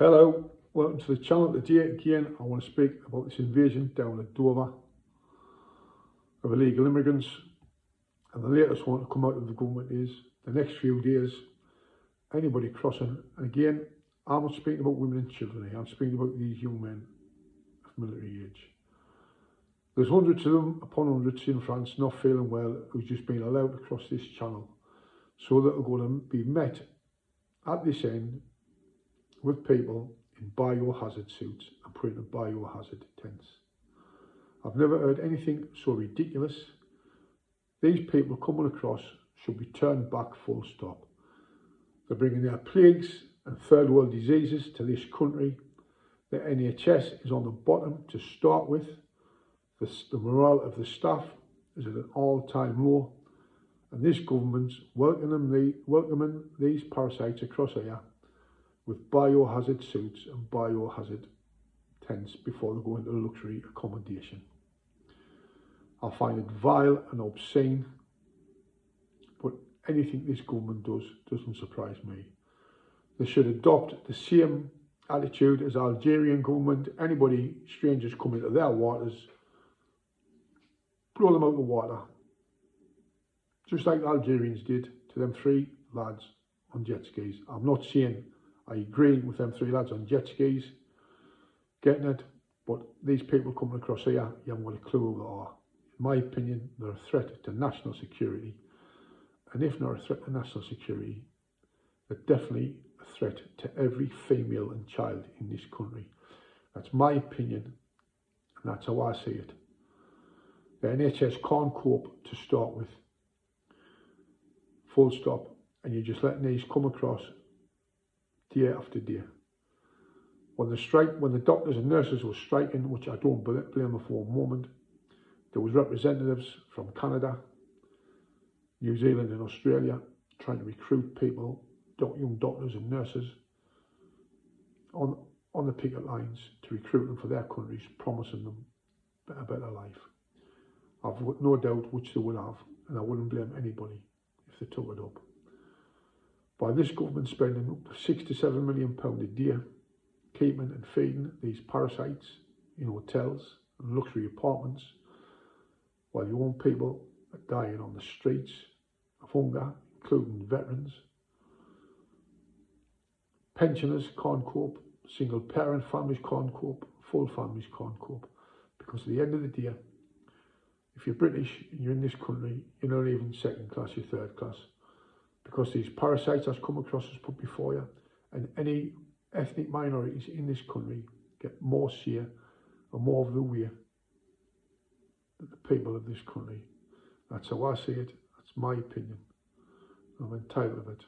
Hello, welcome to the channel today. Again, I want to speak about this invasion down at Dover of illegal immigrants. And the latest one to come out of the government is the next few days, anybody crossing, and again, I'm not speaking about women and children here, I'm speaking about these young men of military age. There's hundreds of them upon hundreds in France not feeling well who's just been allowed to cross this channel. So that are going to be met at this end with people in biohazard suits and put in biohazard tents. I've never heard anything so ridiculous. These people coming across should be turned back full stop. They're bringing their plagues and third world diseases to this country. The NHS is on the bottom to start with. The morale of the staff is at an all-time low. And this government's welcoming these parasites across here with biohazard suits and biohazard tents before they go into luxury accommodation. I find it vile and obscene, but anything this government does doesn't surprise me. They should adopt the same attitude as Algerian government. Anybody, strangers come into their waters, blow them out of the water. Just like the Algerians did to them three lads on jet skis. I'm not saying I agree with them three lads on jet skis, getting it, but these people coming across here, you haven't got a clue who they are. In my opinion, they're a threat to national security, and if not a threat to national security, they're definitely a threat to every female and child in this country. That's my opinion, and that's how I see it. The NHS can't cope to start with, full stop, and you're just letting these come across day after day. When the doctors and nurses were striking, which I don't blame them for a moment, there was representatives from Canada, New Zealand and Australia trying to recruit people, young doctors and nurses on the picket lines to recruit them for their countries, promising them a better life. I've no doubt which they would have, and I wouldn't blame anybody if they took it up. By this government spending up to £6 to £7 million a day keeping and feeding these parasites in hotels and luxury apartments, while your own people are dying on the streets of hunger, including veterans. Pensioners can't cope, single parent families can't cope, full families can't cope, because at the end of the day, if you're British and you're in this country, you're not even second class, you're third class. Because these parasites that's come across us put before you, and any ethnic minorities in this country get more share and more of the way than the people of this country. That's how I see it. That's my opinion. I'm entitled of it.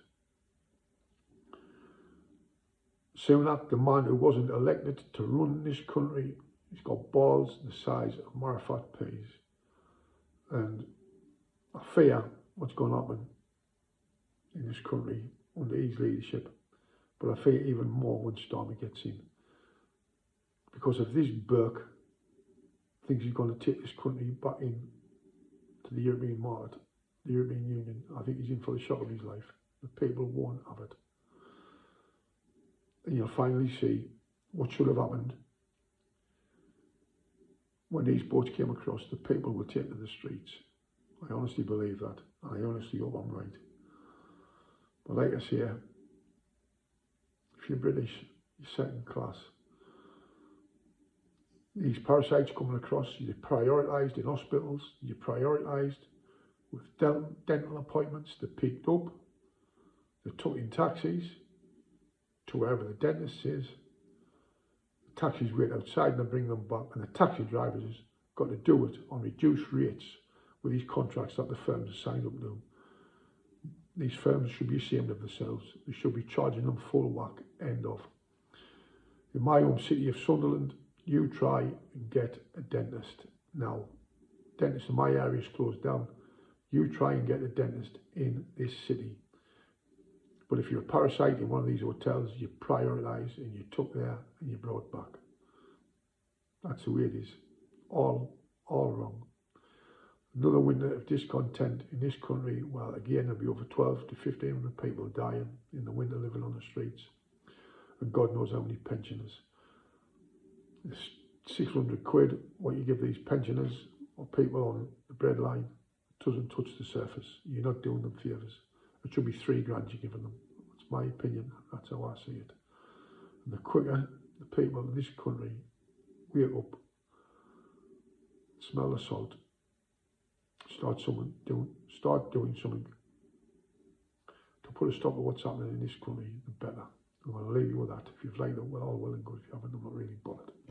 Sunak, the man who wasn't elected to run this country, he's got balls the size of Marifat peas. And I fear what's going to happen in this country under his leadership, but I fear even more when Stormy gets in. Because of this Burke thinks he's going to take this country back in to the European market, the European Union. I think he's in for the shock of his life. The people won't have it. And you'll finally see what should have happened when these boats came across. The people will take to the streets. I honestly believe that. I honestly hope I'm right. But like I say, if you're British, you're second class. These parasites coming across, you're prioritised in hospitals, you're prioritised with dental appointments. They're picked up, they're took in taxis to wherever the dentist is. The taxis wait outside and they bring them back, and the taxi drivers got to do it on reduced rates with these contracts that the firms have signed up to. These firms should be ashamed of themselves. They should be charging them full whack, end of. In my home city of Sunderland, you try and get a dentist now. Dentist in my area is closed down. You try and get a dentist in this city. But if you're a parasite in one of these hotels, you prioritise and you took there and you brought back. That's the way it is. All wrong. Another winter of discontent in this country. Well, again, there'll be over 12 to 1,500 people dying in the winter living on the streets. and God knows how many pensioners. It's 600 quid, what you give these pensioners or people on the breadline doesn't touch the surface. You're not doing them favours. It should be 3 grand you're giving them. That's my opinion. That's how I see it. And the quicker the people in this country wake up, smell the salt, start doing something to put a stop to what's happening in this country, the better. I'm going to leave you with that. If you've liked it, well and good. If you haven't, I'm not really bothered.